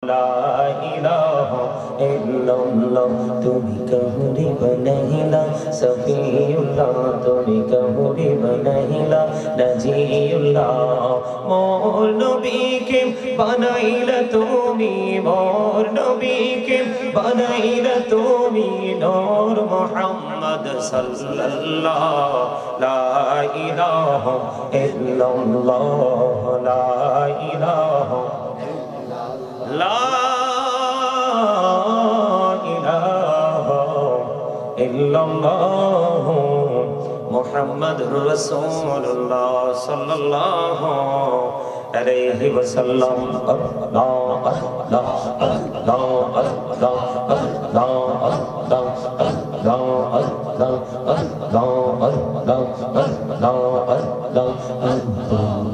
লা ইলাহা ইল্লাল্লাহ তুমি কাহুরি বানাইলা সফিউল্লাহ তুমি কাহুরি বানাইলা নাজিউল্লাহ মোর নবীকে বানাইলা তুমি মোর নবীকে বানাইলা তুমি নূর মুহাম্মদ সাল্লাল্লাহ লা ইলাহা ইল্লাল্লাহ লা ইলাহা লা ইলাহা ইল্লাল্লাহ মুহাম্মাদুর রাসূলুল্লাহ সাল্লাল্লাহু আলাইহি ওয়াসাল্লাম আল্লাহ আল্লাহ আল্লাহ আল্লাহ আল্লাহ আল্লাহ আল্লাহ আল্লাহ আল্লাহ আল্লাহ আল্লাহ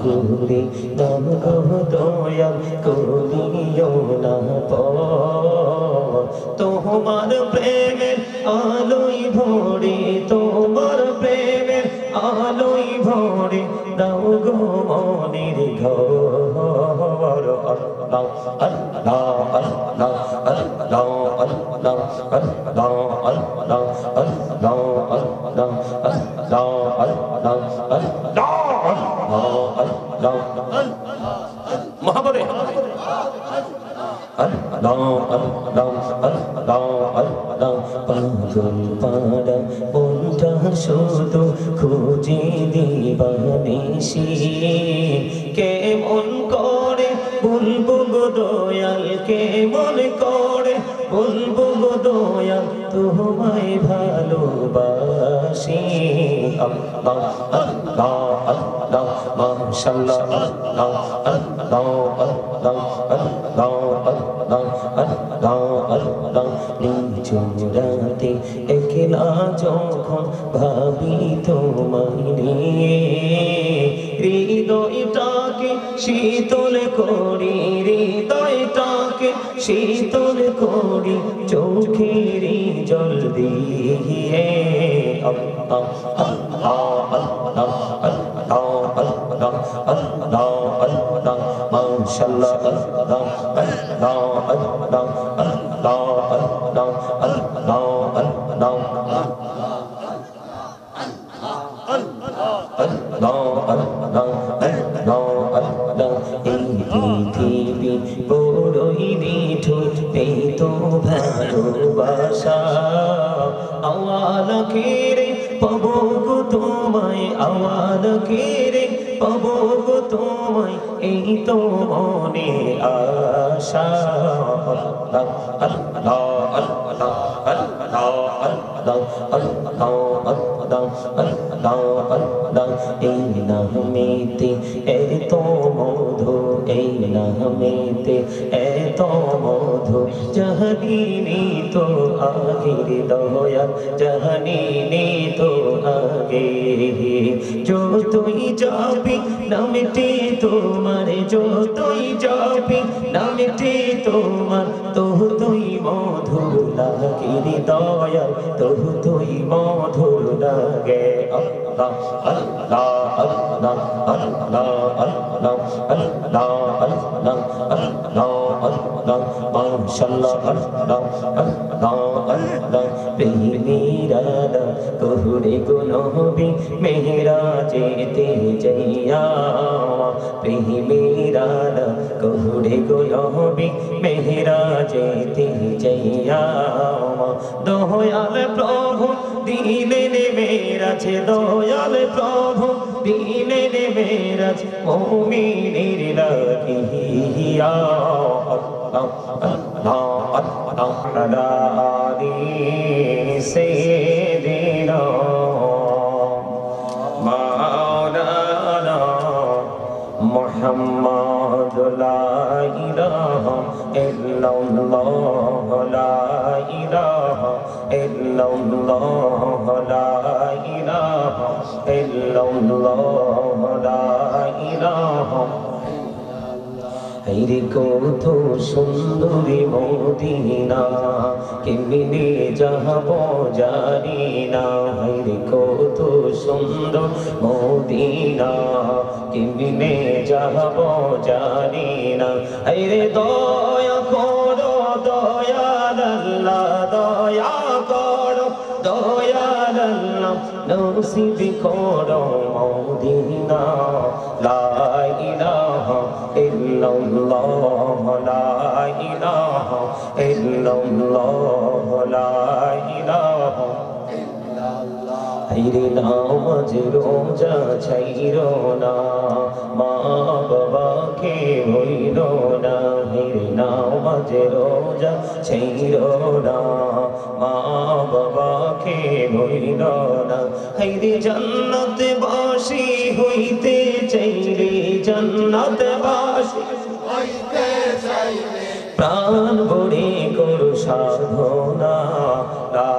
কুরি নাম গো দয়া করিও না তোমার প্রেমের আলোয় ভরে তোমার প্রেমের আলোয় ভরে দাও গো মনের ঘর আল্লাহ আল্লাহ আল্লাহ আল্লাহ আল্লাহ আল্লাহ আল্লাহ আল্লাহ আল্লাহ আল্লাহ আল্লাহ আল্লাহ আল্লাহ মহাবরে আল্লাহ আল্লাহ আল্লাহ আল্লাহ পাগল পাড়া মনটা শুধু খুঁজে দিবানিশি কেমন করে বলবো গো দয়াল কেমন করে বলবো গো দয়াল তোমায় ভালোবাসি আল্লাহ আল্লাহ আল্লাহ মাশাআল্লাহ আল্লাহ আল্লাহ আল্লাহ আল্লাহ আল্লাহ আল্লাহ আল্লাহ নিঝুরাতে একলা যখন ভাবি তোমায় নিয়ে হৃদয়টাকে শীতল করি হৃদয়টাকে শীতল করি চোখের জল দিয়ে আল্লাহ আল্লাহ আল্লাহ আল্লাহ আল্লাহ আল্লাহ আল্লাহ মাশাআল্লাহ আল্লাহ আল্লাহ আল্লাহ আল্লাহ আল্লাহ আল্লাহ আল্লাহ পৃথিবী বড়ই নিঠুর পেত ভালোবাসা আওয়াল কেরে পাবো গো তোমায় আওয়াল কেরে পাবো গো তোমায় এই তো মনে আশা আল্লাহ আল্লাহ আল্লাহ আল্লাহ আল্লাহ আল্লাহ আল্লাহ আল্লাহ আল্লাহ এই নামেতে এত মধু এই নামেতে এত মধু জাহানিনি তো আগের দয়াল জাহানিনি তো আগে যতই যাবি নামটি তোমার যতই যাবি নামটি তোমার তুই মধুর লাগে দয়াল তুই মধুর লাগে আল্লাহ আল্লাহ আল্লাহ আল্লাহ আল্লাহ আল্লাহ আল্লাহ আল্লাহ আল্লাহ মাশাআল্লাহ আল্লাহ আল্লাহ আল্লাহ প্রেমিরানা কহুরে গো নবী মেরাজেতে যাইয়া প্রেমিরানা কহুরে গো নবী মেরাজেতে যাইয়া দয়াল প্রভু দিলেন মেরাজ দয়াল প্রভু দিলেন মেরাজ মুমিনের লাগিয়া আল্লাহ আল্লাহ আল্লাহ আলা আলি সাইয়্যিদিনা মাওলানা মুহাম্মদ লা ইলাহা ইল্লাল্লাহ লা ইলাহা ইল্লাল্লাহ লা ইলাহা ইল্লাল্লাহ লা ইলাহা হাইরে কত সুন্দরী মদিনা কেমনে যাব জানি না হাইরে কত সুন্দর মদিনা কেমনে যাব জানি না হাইরে দয়া করো দয়াল আল্লাহ দয়া করো দয়াল আল্লাহ নসিব করো মদিনা লা ইলাহা ইল্লাল্লাহ লা ইলাহা ইল্লাল্লাহ লা ইলাহা হাইরে নামাজ রোজা ছাইরো না মা বাবাকে ভুইলো না হাইরে নামাজ রোজা ছাইরো না মা বাবাকে ভুইলো না হাইরে জান্নাত বাসী হইতে চাইলে জান্নাত বাসী হইতে চাইলে প্রাণ ভরে করো সাধনা লা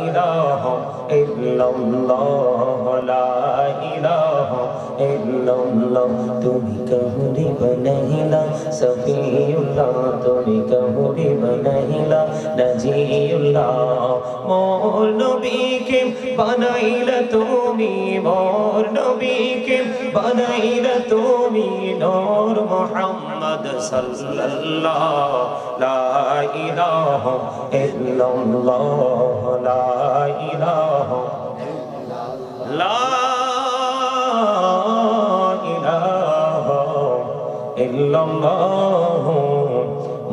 ইলাহা ইল্লাল্লাহ লা ইলাহা ইল্লাল্লাহ তুমি কাহুরি বানাইলা সফিউল্লাহ তুমি কাহুরি বানাইলা নাজিউল্লাহ মোর নবীকে বানাইলা তুমি মোর নবীকে বানাইলা তুমি নূর মুহাম্মদ সাল্লাল্লাহ লা ইলাহা ইল্লাল্লাহ লা ইলাহা লা ইলাহা ইল্লাল্লাহ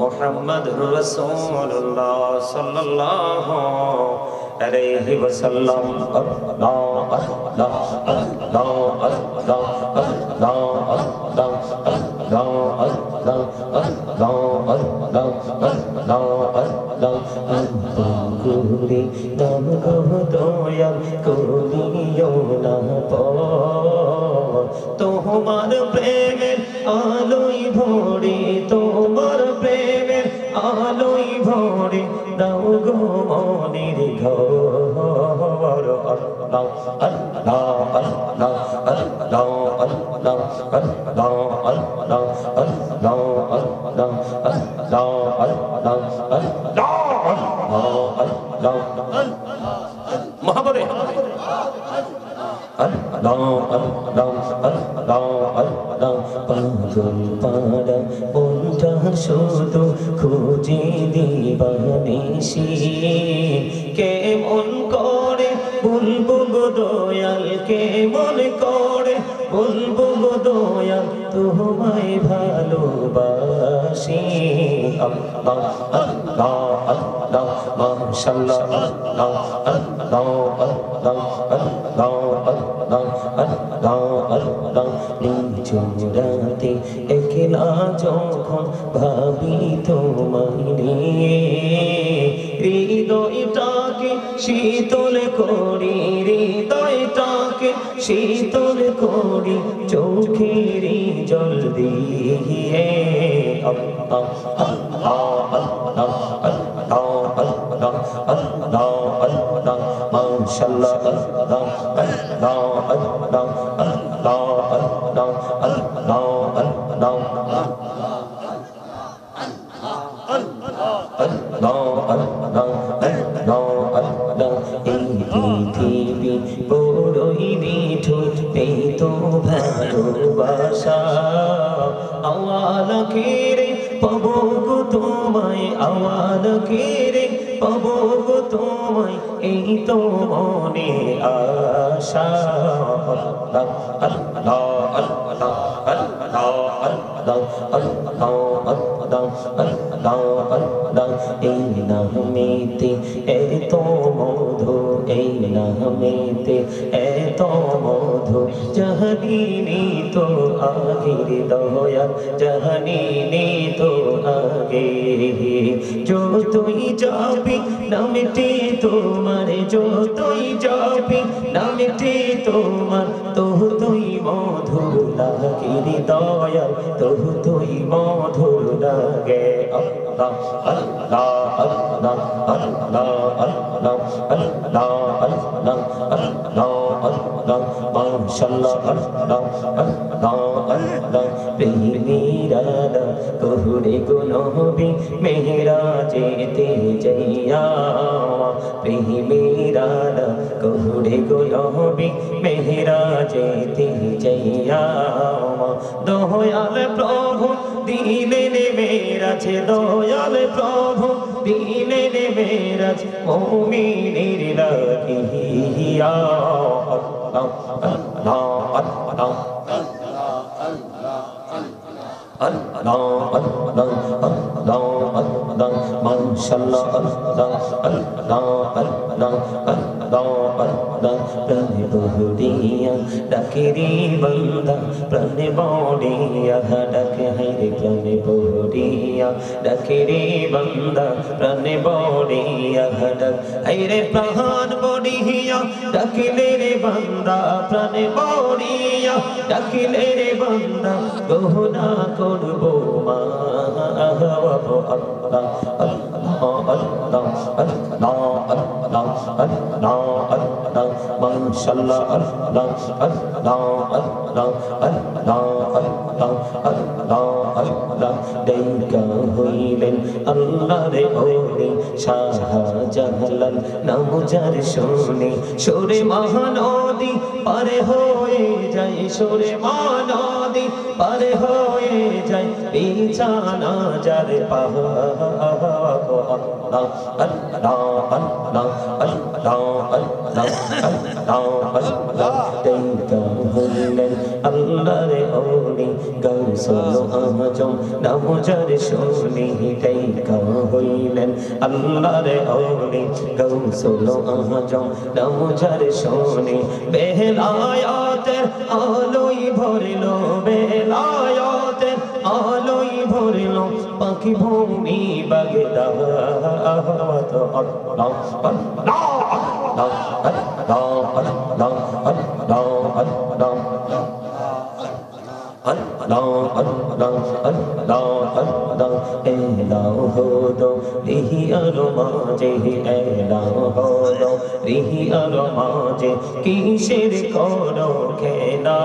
মুহাম্মাদুর রাসূলুল্লাহ সাল্লাল্লাহু আলাইহি ওয়াসাল্লাম আল্লাহ আল্লাহ আল্লাহ আল্লাহ আল্লাহ আল্লাহ আল্লাহ আল্লাহ আল্লাহ আল্লাহ কুরি নাম গো দয়াল করিও না তোমার প্রেমের আলোই ভরে তোমার প্রেমের আলোই ভরে দাও গো মনের ঘর আল্লাহ আল্লাহ আল্লাহ আল্লাহ আল্লাহ আল্লাহ আল্লাহ আল্লাহ আল্লাহ আল্লাহ আল্লাহ আল্লাহ মহাবরে আল্লাহ আল্লাহ আল্লাহ আল্লাহ পাগল পাড়া মনটা শুধু খুঁজে দিবানিশি কেমন করে বলবো গো দয়াল কেমন করে বলবো গো দয়াল তোমায় ভালোবাসি আল্লাহ আল্লাহ আল্লাহ মাশাআল্লাহ আল্লাহ আল্লাহ আল্লাহ আল্লাহ আল্লাহ আল্লাহ আল্লাহ নিঝুরাতে একলা যখন ভাবি তোমায় নিয়ে হৃদয়টাকে শীতল করি হৃদয়টাকে শীতল করি চোখের জল দিয়ে আল্লাহ আল্লাহ আল্লাহ আল্লাহ আল্লাহ আল্লাহ আল্লাহ মাশাআল্লাহ আল্লাহ আল্লাহ আল্লাহ আল্লাহ আল্লাহ আল্লাহ আল্লাহ পৃথিবী বড়ই নিঠুর পেতো ভালোবাসা আওয়ালকে রে পাবো গো তোমায় আওয়ালকে রে পাবো গো তোমায় এই তো মনে আশা আল্লাহ আল্লাহ আল্লাহ আল্লাহ আল্লাহ আল্লাহ আল্লাহ আল্লাহ আল্লাহ এই নামেতে এত মধু এই নামেতে এত মধু জাহানিনি তো আগের দয়াল জাহানিনি তো আগে যতই যাবি নামটি তোমার যতই যাবি নামটি তোমার ততই মধুর লাগে দয়াল ততই মধুর লাগে আল্লাহ আল্লাহ আল্লাহ আল্লাহ আল্লাহ আল্লাহ আল্লাহ আল্লাহ আল্লাহ মাশাআল্লাহ আল্লাহ আল্লাহ আল্লাহ প্রেমীরা মিরাদা কহুরে গো নবী মেহরাজেতে যাইয়া মিরাদা কহুরে গো নবী মেহরাজেতে যাইয়া দয়াল প্রভু দিলেন মেরাজ দয়াল প্রভু দিলেন মেরাজ মুমিনের লাগিয়া আল্লাহ আল্লাহ Allah Allah Allah Allah mashallah Allah Allah Allah Allah Allah prane bohdiya dakiri banda prane bodiya dak hai prane bohdiya dakiri banda prane bodiya dak hai re prahan bodiya dakile re banda prane bodiya dakile re banda gohna করবো মা আহওয়াবো আল্লাহ আল্লাহ আল্লাহ আল্লাহ আল্লাহ আল্লাহ আল্লাহ মাশাআল্লাহ আল্লাহ আল্লাহ আল্লাহ আল্লাহ আল্লাহ আল্লাহ আল্লাহ দেইকা হইলেন আল্লাহর ওলি শাহজালাল নাম যার শুনে সুরে মহানদী পারে হয়ে যায় সুরে মহানদী পারে হয়ে যায় বিছানা যার পাহাড় আল্লাহ আল্লাহ আল্লাহ আল্লাহ আল্লাহ আল্লাহ আল্লাহ দেইকা হইলেন আল্লাহর ওলি গাউসুল আজম নাম যার শুনে দেইকা হইলেন আল্লাহর ওলি গাউসুল আজম নাম যার শুনে বেলায়াতের আলোয় ভরলো বেলায়াতের আলোয় ভরলো পাখি ভূমি বাগদাদ আল্লাহ আল্লাহ আল্লাহ আল্লাহ আল্লাহ আল্লাহ Allah Allah Allah Allah elau hodo rihi aromaje elau hodo rihi aromaje kisher koro khela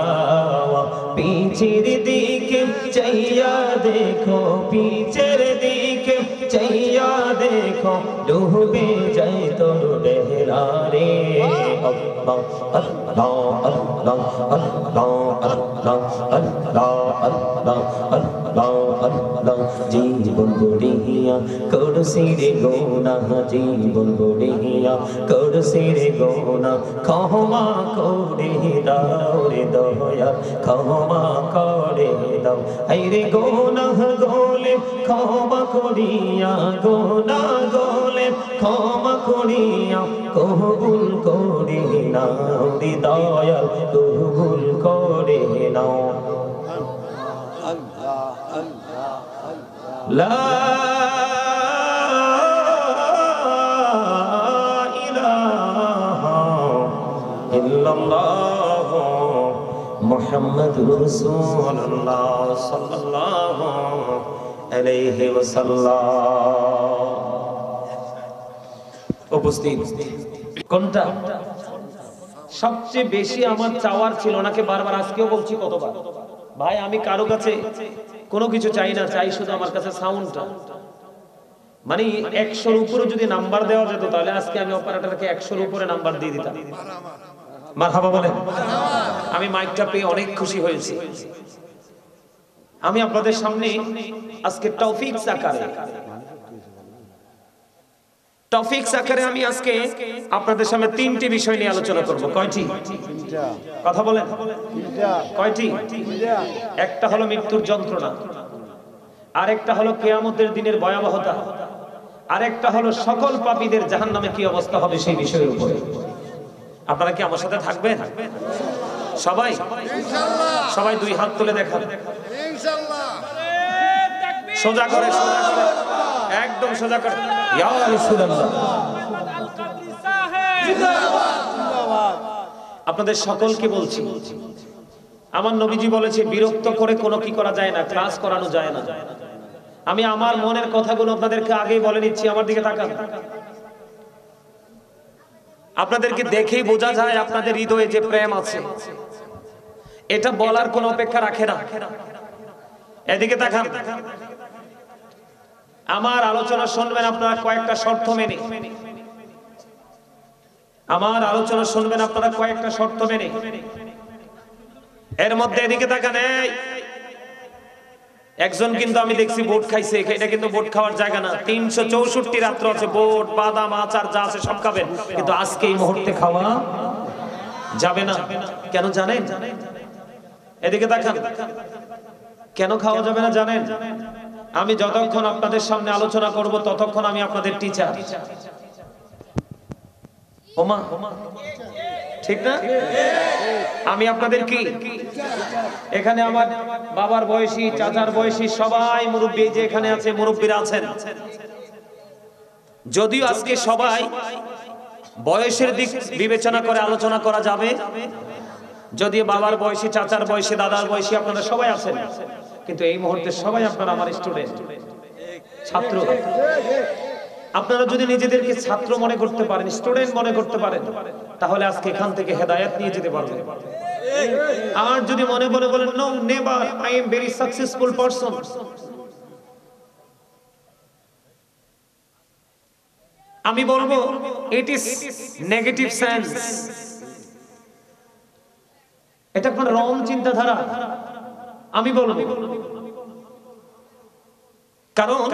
pichir dike chaiya dekho picher dike chaiya dekho dube jay tor behra re Allah Allah Allah Allah Allah Allah Allah Allah জীবন গড়িয়া করছি রে গোনা জীবন গড়িয়া করছি রে গোনা ক্ষমা করে দাও রে দয়া ক্ষমা করে দাও এই রে গোনা গোলে ক্ষমা করিয়া গোনা গোলে ক্ষমা করিয়া কবুল করে নাও রে দয়াল কবুল করে নাও لا إله إلا الله محمد رسول الله صلى الله عليه وسلم উপস্থিত কোনটা সবচেয়ে বেশি আমার চাওয়ার ছিল নাকি বারবার আজকেও বলছি কতবার ভাই আমি কারো কাছে কোনো কিছু চাই না চাই শুধু আমার কাছে সাউন্ডটা মানে 100 এর উপরে যদি নাম্বার দেওয়া যেত তাহলে আজকে আমি অপারেটরকে 100 এর উপরে নাম্বার দিয়ে দিতাম মারহাবা বলেন আমি মাইকটা পেয়ে অনেক খুশি হয়েছি আমি আপনাদের সামনে আজকে তৌফিক সাকারে আমি আজকে আপনাদের সামনে তিনটি বিষয় নিয়ে আলোচনা করব কয়টি কথা বলেন কয়টি একটা হলো মৃত্যুর যন্ত্রণা আরেকটা হলো কিয়ামতের দিনের ভয়াবহতা আরেকটা হলো সকল পাপীদের জাহান্নামে কি অবস্থা হবে সেই বিষয়ের উপরে আপনারা কি আমার সাথে থাকবেন সবাই ইনশাআল্লাহ সবাই দুই হাত তুলে দেখান ইনশাআল্লাহ সোজা করে একদম সোজা করে ইয়া রাসূলুল্লাহ জিন্দাবাদ আপনাদের সকলকে বলছি আমার নবীজি বলেছে বিরক্ত করে কোনো কি করা যায় না ক্লাস করানো যায় না আমি আমার মনের কথাগুলো আপনাদেরকে আগেই বলে নিচ্ছি আমার দিকে তাকান আপনাদেরকে দেখেই বোঝা যায় আপনাদের হৃদয়ে যে প্রেম আছে এটা বলার কোনো অপেক্ষা রাখে না এদিকে তাকান, আমার আলোচনা শুনবেন আপনারা কয়েকটা শর্ত মেনে, আমার আলোচনা শুনবেন আপনারা কয়েকটা শর্ত মেনে। এর মধ্যে এদিকে তাকান, একজন কিন্তু আমি দেখছি বোট খাইছে, এটা কিন্তু বোট খাওয়ার জায়গা না। 364 রাত্র আছে, বোট বাদাম আচার যা আছে সব খাবেন, কিন্তু আজকে এই মুহূর্তে খাওয়া যাবে না। কেন জানেন? এদিকে তাকান, কেন খাওয়া যাবে না জানেন? আমি যতক্ষণ আপনাদের সামনে আলোচনা করব ততক্ষণ আমি আপনাদের টিচার। ওমা ঠিক না? আমি আপনাদের কি এখানে আমার বাবার বয়সী, চাচার বয়সী সবাই মুরব্বী যে এখানে আছে, মুরব্বীরা আছেন। যদিও আজকে সবাই বয়সের দিক বিবেচনা করে আলোচনা করা যাবে, যদিও বাবার বয়সী, চাচার বয়সী, দাদার বয়সী আপনারা সবাই আছেন, কিন্তু এই মুহূর্তে সবাই আপনারা আমার স্টুডেন্ট, ছাত্র। আপনারা যদি নিজেদেরকে ছাত্র মনে করতে পারেন, স্টুডেন্ট মনে করতে পারেন, তাহলে আজকে এখান থেকে হেদায়েত নিয়ে যেতে পারবেন। আর যদি মনে মনে বলেন no never, I am very successful person, আমি বলবো ইট ইজ নেগেটিভ সেন্স, এটা কোন রং চিন্তাধারা। আমি বলবো কারণ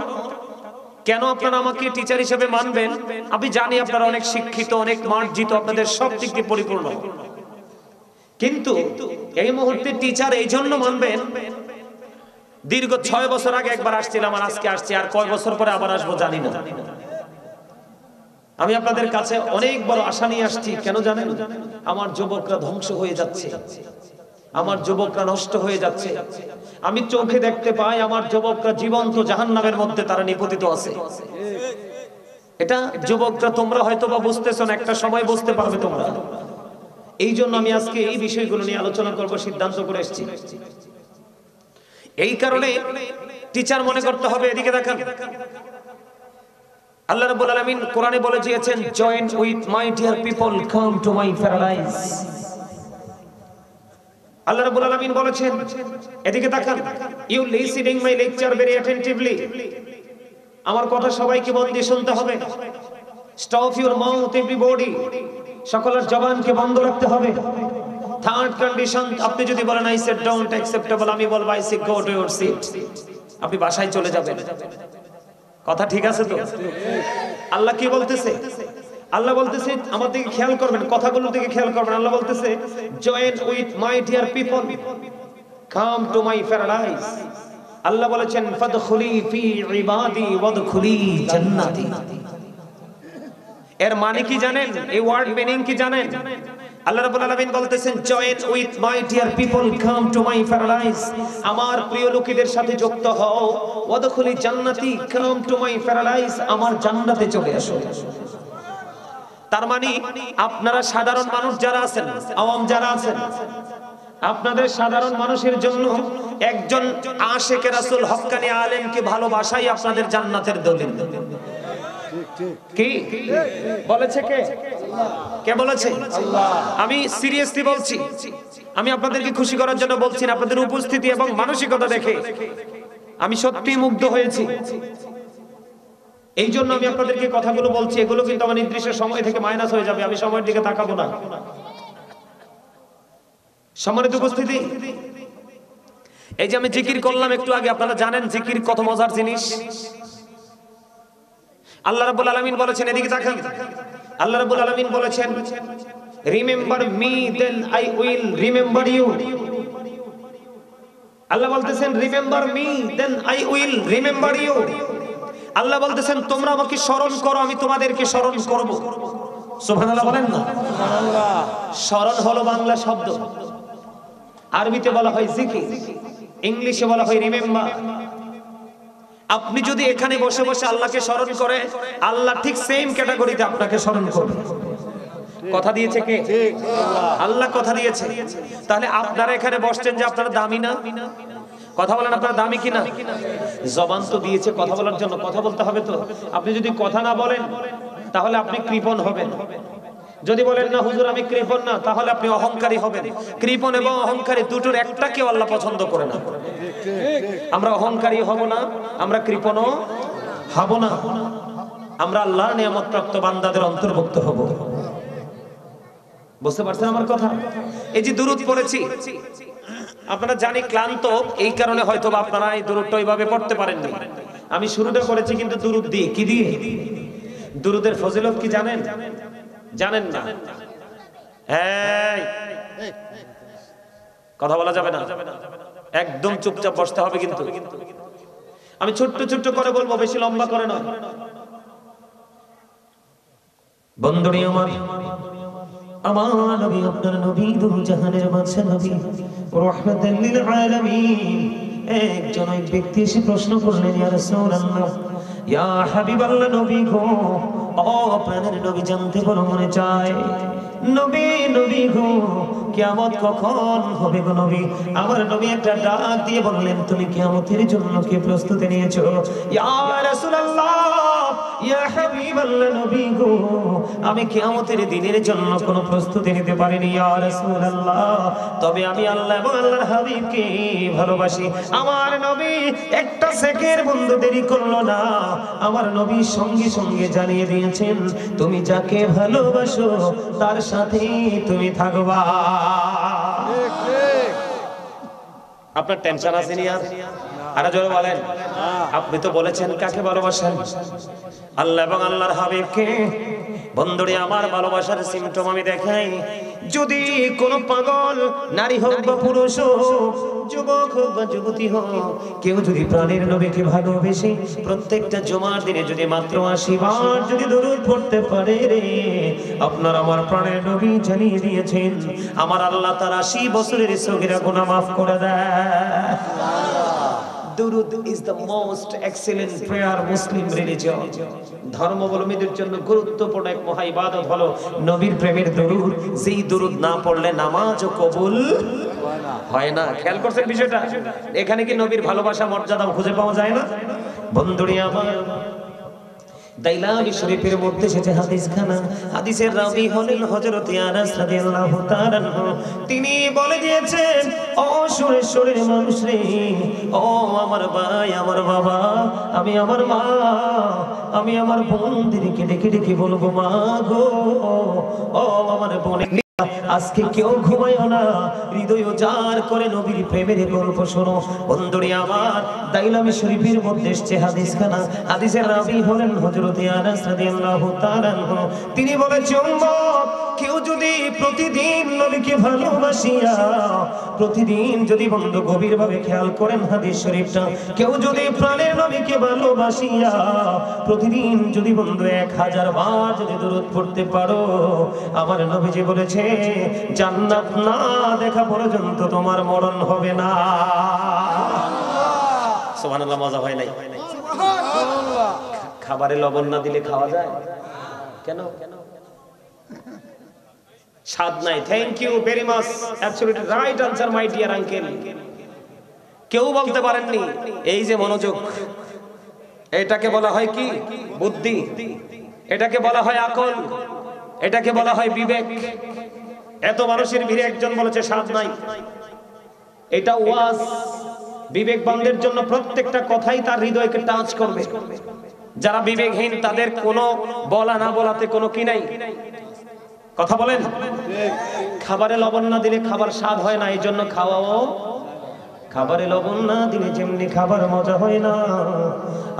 কেন আপনারা আমাকে টিচার হিসেবে মানবেন? আমি জানি আপনারা অনেক শিক্ষিত, অনেক মার্জিত, আপনাদের সব দিক দিয়ে পরিপূর্ণ, কিন্তু এই মুহূর্তে টিচার এই জন্য মানবেন, দীর্ঘ 6 বছর আগে একবার আসছিলাম আর আজকে আসছি, আর কয় বছর পরে আবার আসবো জানি না। আমি আপনাদের কাছে অনেক বড় আশা নিয়ে আসছি। কেন জানেন? আমার যুবকরা ধ্বংস হয়ে যাচ্ছে, আমার যুবকরা নষ্ট হয়ে যাচ্ছে। আমি চোখে দেখতে পাই আমার যুবকরা জীবন্ত জাহান্নামের মধ্যে তারা নিপতিত আছে। এটা যুবকরা তোমরা হয়তো বা বুঝতেছো না, একটা সময় বুঝতে পারবে তোমরা। এই জন্য আমি আজকে এই বিষয়গুলো নিয়ে আলোচনা করব সিদ্ধান্ত করে এসেছি। এই কারণে টিচার মনে করতে হবে। এদিকে দেখেন, আল্লাহ রাব্বুল আলামিন কোরআনে বলে দিয়েছেন, join with my dear people, come to my paradise. আল্লাহ রাব্বুল আলামিন বলেছেন, এদিকে তাকান, you listening my lecture very attentively, আমার কথা সবাইকে মন দিয়ে শুনতে হবে। স্টপ ইউর মাউথ এভরিবডি, সকলের জবানকে বন্ধ রাখতে হবে। থার্ড কন্ডিশন, আপনি যদি বলেন আই সেড ডোন্ট অ্যাকসেপ্টেবল, আমি বলবো I say go to your seat, আপনি বাসায় চলে যাবেন। কথা ঠিক আছে তো? আল্লাহ কি বলতেছে? আল্লাহ বলতেছে আমার দিকে খেয়াল করবেন, কথাগুলোর দিকে খেয়াল করবেন। আল্লাহ বলতেছে, join with my dear people, come to my paradise. আল্লাহ বলেছেন, ফাদখুলি ফি ইবাদি ওয়াদখুলি জান্নাতি। এর মানে কি জানেন? এই ওয়ার্ড মিনিং কি জানেন? আল্লাহ রাব্বুল আলামিন বলতেছেন, join with my dear people, come to my paradise, আমার প্রিয় লোকেদের সাথে যুক্ত হও। ওয়াদখুলি জান্নাতি, কাম টু মাই প্যারাডাইস, আমার জান্নাতে চলে আসো। তার মানে আপনারা সাধারণ মানুষ যারা আছেন, আওয়াম যারা আছেন, আপনাদের সাধারণ মানুষের জন্য একজন আশিকে রাসূল হক্কানি আলেমকে ভালোবাসাই আপনাদের জান্নাতের দলিল। কি বলেছে? কে বলেছে? আল্লাহ। আমি সিরিয়াসলি বলছি, আমি আপনাদেরকে খুশি করার জন্য বলছি না, আপনাদের উপস্থিতি এবং মানসিকতা দেখে আমি সত্যি মুগ্ধ হয়েছি। এই জন্য আমি আপনাদেরকে কথাগুলো বলছি। এগুলো কিন্তু আমার নির্দিষ্ট সময় থেকে মাইনাস হয়ে যাবে, আমি সময়ের দিকে তাকাবো না। সম্মানিত উপস্থিতি, এই যে আমি জিকির করলাম একটু আগে, আপনারা জানেন জিকির কত মজার জিনিস। আল্লাহ রাব্বুল আলামিন বলেছেন, এদিকে তাকান, আল্লাহ রাব্বুল আলামিন বলেছেন, remember me then I will remember you. আল্লাহ বলতেছেন, remember me then I will remember you. আল্লাহ বলতেছেন, তোমরা আমাকে স্মরণ করো, আমি তোমাদেরকে স্মরণ করব। সুবহানাল্লাহ বলেন না? সুবহানাল্লাহ। স্মরণ হলো বাংলা শব্দ, আরবিতে বলা হয় জিকির, ইংলিশে বলা হয় রিমেম্বার। আপনি যদি এখানে বসে বসে আল্লাহকে স্মরণ করে, আল্লাহ ঠিক সেম ক্যাটাগরিতে আপনাকে স্মরণ করবে। কথা দিয়েছে কে? আল্লাহ কথা দিয়েছে। তাহলে আপনারা এখানে বসছেন যে আপনারা দামি না? কথা বলেন, আপনারা দামি কিনা? জবান তো দিয়েছে কথা বলার জন্য, কথা বলতে হবে তো। আপনি যদি কথা না বলেন তাহলে আপনি কৃপণ হবেন। যদি বলেন না হুজুর আমি কৃপণ না, তাহলে আপনি অহংকারী হবেন। কৃপণ এবং অহংকারী দুটোর একটাকেও আল্লাহ পছন্দ করে না। আমরা অহংকারী হব না, আমরা কৃপণও হব না, আমরা আল্লাহর নিয়ামত প্রাপ্ত বান্দাদের অন্তর্ভুক্ত হব। বুঝতে পারছেন আমার কথা? এই যে দুরূদ পড়েছি, আপনারা জানি ক্লান্ত, এই কারণে হয়তো আপনারা এই দুরূদটা ওইভাবে পড়তে পারেননি। আমি শুরুটা করেছি কিন্তু দুরূদ দিয়ে। কি দিয়ে? দুরূদের ফজিলত কি জানেন? জানেন না? এই কথা বলা যাবে না, একদম চুপচাপ বসতে হবে। কিন্তু আমি ছোট্ট ছোট্ট করে বলবো, বেশি লম্বা করে না। বন্ধুরে আমার, আমার নবী, আপনার নবী, দুরূদ জাহানের বাদশা নবী, রাহমাতাল লিল আলামিন। একজন এক ব্যক্তি এসে প্রশ্ন করলেন, ইয়া রাসূলুল্লাহ, ইয়া হাবিবাল্লাহ, নবী গো, ও প্রাণের নবী, জানতে বড় মনে চায়, নবী নবী গো, কিয়ামত কখন হবে গো নবী? আমার নবী একটা ডাক দিয়ে বললেন, তুমি কিয়ামতের জন্য কি প্রস্তুতি নিয়েছো? ইয়া রাসূলুল্লাহ, ইয়া হাবিবাল্লাহ, নবী গো, আমি কিয়ামতের দিনের জন্য কোনো প্রস্তুতি নিতে পারিনি ইয়া রাসূলুল্লাহ, তবে আমি আল্লাহ এবং আল্লাহর হাবিবকে ভালোবাসি। আমার নবী একটা সেকেন্ড বন্ধু দেরি করলো না, আমার নবী সঙ্গে সঙ্গে জানিয়ে দিয়েছেন, তুমি যাকে ভালোবাসো তার সাথে তুমি থাকবা। আপনার টেনশন আছে নি? আর জোরে বলেন, আপনি তো বলেছেন কাকে ভালোবাসেন? আল্লাহ এবং আল্লাহর হাবিবকে। বন্ধুরে আমার, ভালোবাসার সিমটম আমি দেখাই। যদি কোন পাগল নারী হোক বা পুরুষ হোক, যুবক হোক বা যুবতী হোক, কেউ যদি প্রাণের নবীকে ভালোবেসে প্রত্যেকটা জুমার দিনে যদি মাত্র 80 বার যদি দরুদ পড়তে পারে রে, আপনার আমার প্রাণের নবী জানিয়ে দিয়েছেন, আমার আল্লাহ তার 80 বছরের সগীরা গুনাহ মাফ করে দেয়। দুরুদ is the most excellent prayer Muslim religion. ধর্মাবলম্বীদের জন্য গুরুত্বপূর্ণ এক মহা ইবাদত হলো নবীর প্রেমের দুরুদ। যেই দুরুদ না পড়লে নামাজও কবুল হয় না। খেয়াল করছেন বিষয়টা? এখানে কি নবীর ভালোবাসা মর্যাদা খুঁজে পাওয়া যায় না? বন্ধুরে আমার, দাইলামি শরীফের মধ্যে এসেছে হাদিসখানা। হাদিসের রাবী হলেন হযরত আনাস রাদিয়াল্লাহু তাআলা আনহু। তিনি বলে দিয়েছেন, ও সুরেশ্বরের মানুষ রে, ও আমার ভাই, আমার বাবা, আমি আমার মা, আমি আমার বোনদেরকে ডেকে ডেকে বলবো, মা গো, ও আমার বোন, আজকে কেউ ঘুমায়ও না, হৃদয় উজাড় করে নবীর প্রেমের গল্প শোনো। বন্ধুরে আমার, দাইলামি শরীফের মধ্যে এসেছে হাদিসখানা। হাদিসের রাবী হলেন হযরত আনাস রাদিয়াল্লাহু তাআলা আনহু। তিনি বলেছেন, কেউ যদি প্রতিদিন নবীকে ভালোবাসিয়া, প্রতিদিন যদি বন্ধু গভীরভাবে খেয়াল করেন হাদিস শরীফটা, কেউ যদি প্রাণের নবীকে ভালোবাসিয়া প্রতিদিন যদি বন্ধু 1000 বার যদি দরুদ পড়তে পারো, আমার নবীজি বলেছে, জান্নাত না দেখা পর্যন্ত তোমার মরণ হবে না। সুবহানাল্লাহ। মজা হয় নাই? সুবহানাল্লাহ। খাবারে লবণ না দিলে খাওয়া যায় কেন? স্বাদ নাই। Thank you very much, absolutely right answer my dear uncle. কেউ বলতে পারেননি। এই যে মনোযোগ, এটাকে বলা হয় কি? বুদ্ধি। এটাকে বলা হয় আকল। এটাকে বলা হয় বিবেক। এত মানুষের ভিড়ে একজন বলেছে স্বাদ নাই। এটা ওয়াজ। বিবেকবানদের জন্য প্রত্যেকটা কথাই তার হৃদয়কে টাচ করবে। যারা বিবেকহীন তাদের কোনো বলা না বলাতে কোনো কি নাই। কথা বলেন? খাবারে লবণ না দিলে খাবার স্বাদ হয় না, এই জন্য খাওয়াও। খাবারে লবণ না দিলে যেমনি খাবার মজা হয় না,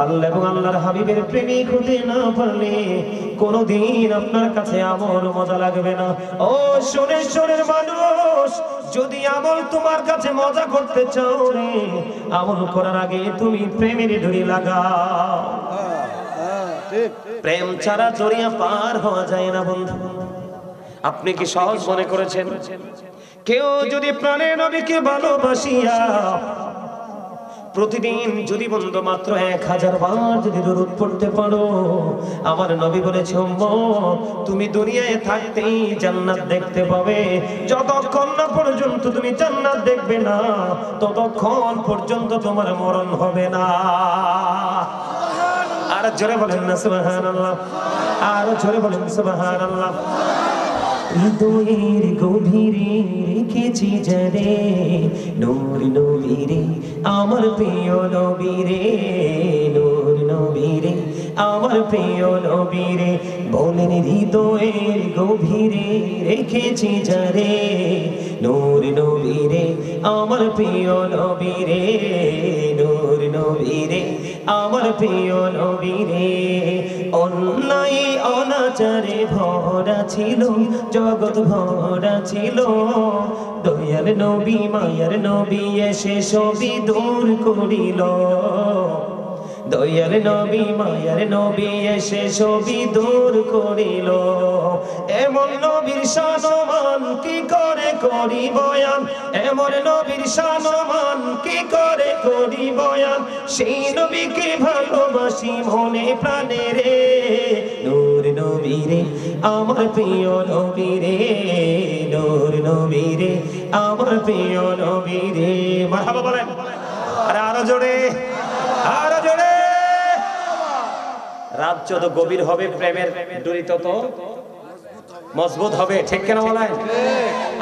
আল্লাহ এবং আল্লাহর হাবিবের প্রেমিক হতে না পারলে কোনোদিন আপনার কাছে আমল মজা লাগবে না। ও সোনেশ্বরের মানুষ, যদি আমল তোমার কাছে মজা করতে চাও রে, আমল করার আগে তুমি প্রেমের ডুরি লাগাও। প্রেম ছাড়া দরিয়া পার হওয়া যায় না বন্ধু। আপনি কি সহজ মনে করেছেন? কেউ যদি প্রাণের নবীকে ভালোবাসিয়া প্রতিদিন যদি বন্ধু মাত্র 1000 বার যদি দরুদ পড়তে পারো, আমার নবী বলেছে, তুমি দুনিয়ায় থাকতেই জান্নাত দেখতে পাবে। যতক্ষণ না পর্যন্ত তুমি জান্নাত দেখবে না, ততক্ষণ পর্যন্ত তোমার মরণ হবে না। আর জোরে বলেন না সুবহানাল্লাহ। আর জোরে বলেন সুবহানাল্লাহ। হৃদয়ের গভীরে রেখেছি যারে নূর নবীরে আমার প্রিয় নবীরে নূর নবীরে আমার প্রিয় নবীরে বলেন হৃদয়ের গভীরে রেখেছি যারে নূর নবীরে আমার প্রিয় নবীরে নূর নবীরে আমার প্রিয় নবীরে অন্যায় অনাচারে ভরা ছিল জগৎ ভরা ছিল দয়ার নবী মায়ার নবী এসে সবই দূর করিল দয়ার নবী মায়ার নবী এসে সবই দূর করিল এমন নবীর শানমান কি করে করি বয়ান এমন নবীর শানমান কি করে করি বয়ান সেই নবীকে ভালোবাসি মনে প্রাণে রে নূর নবীরে আমার প্রিয় নবীরে নূর নবীরে আমার প্রিয় নবীরে মারহাবা বলেন আরে আরো জোরে আরো জোরে রাত যত গভীর হবে প্রেমের ডুরি তত মজবুত হবে ঠিক কেন বলেন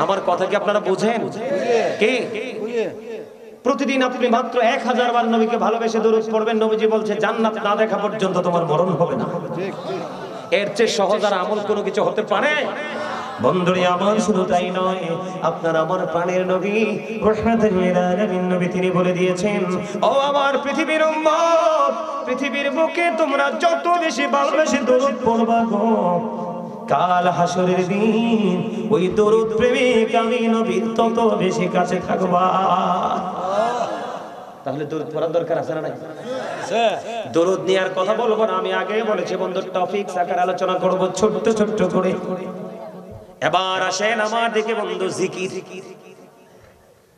আমার কথা কি আপনারা বুঝেন কি প্রতিদিন আপনি মাত্র 1000 বার নবীকে ভালোবেসে দরুদ পড়বেন নবীজি বলছে জান্নাত না দেখা পর্যন্ত তোমার মরণ হবে না এর চেয়ে সহজ আর আমল কোনো কিছু হতে পারে বন্ধুরে আমার শুধু তাই নয় আপনার আমার প্রাণের নবী রহমাতুল লিল আলামিন নবী তিনি বলে দিয়েছেন ও আমার পৃথিবীর উম্মত পৃথিবীর বুকে তোমরা যত বেশি ভালোবেসে দরুদ পড়বা গো কাল হাসরের দিন ওই দরুদ প্রেমিক আমি নবীর তত বেশি কাছে থাকবা তাহলে দরুদ পড়ার দরকার আছে না নাই দরুদ নেওয়ার কথা বলবো না আমি আগেই বলেছি বন্ধু টপিক আকারে আলোচনা করব ছোট্ট ছোট্ট করে এবার আসেন আমার দিকে বন্ধু জিকির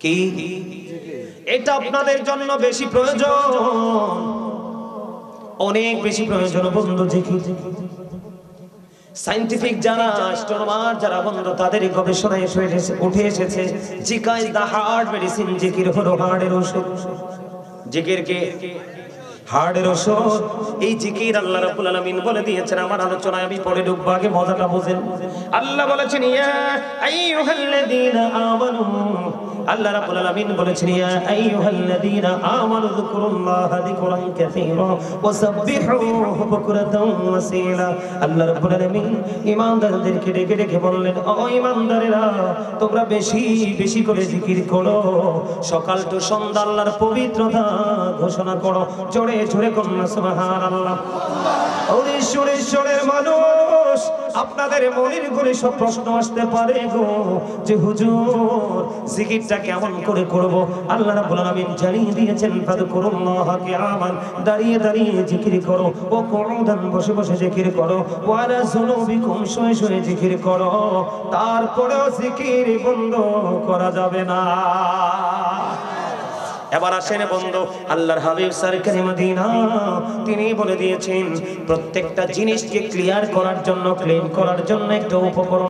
কি এটা আপনাদের জন্য বেশি প্রয়োজন অনেক বেশি প্রয়োজন বন্ধু জিকির সায়েন্টিফিক যারা অ্যাস্ট্রোনমার যারা বন্ধু তাদের গবেষণায় উঠে এসেছে জিকার দা হার্ট মেডিসিন জিকির হলো হার্টের ওষুধ জিকির কে হার্টের ওষুধ এই জিকির আল্লাহ রাব্বুল আলামিন বলে দিয়েছেন আমার আলোচনায় আমি পরে ঢুকবো আগে মজাটা বুঝেন আল্লাহ বলেছেন ইয়া আইয়ুহাল্লাযীনা আমানু আল্লাহ রাব্বুল আলামিন বলেছেন ইয়া আইয়ুহাল্লাযীনা আমানু যিকুরুল্লাহা যিকরান কাসীরা ওয়া সাব্বিহুহু বুকরাতান ওয়া আসীলা আল্লাহ রাব্বুল আলামিন ঈমানদারদেরকে ডেকে ডেকে বললেন ও ঈমানদারেরা তোমরা বেশি বেশি করে জিকির করো সকাল টু সন্ধ্যা আল্লাহর পবিত্রতা ঘোষণা করো জোরে জোরে করুন সুবহানাল্লাহ ওরে সুরেশ্বরের মানুষ আপনাদের মনের করে সব প্রশ্ন আসতে পারে গো যে হুজুর জিকিরটা কেমন করে করব আল্লাহ রাব্বুল আলামিন জানিয়ে দিয়েছেন ফাযকুরুল্লাহা কিয়ামান দাঁড়িয়ে দাঁড়িয়ে জিকির করো ও কুউদান বসে বসে জিকির করো ওয়ালা যুনুবিকুম শুয়ে শুয়ে জিকির করো তারপরেও জিকির বন্ধ করা যাবে না এবার আসেন বন্ধু আল্লাহর হাবিব সরকারি মদিনা তিনি বলে দিয়েছেন প্রত্যেকটা জিনিসকে ক্লিয়ার করার জন্য ক্লিন করার জন্য একটা উপকরণ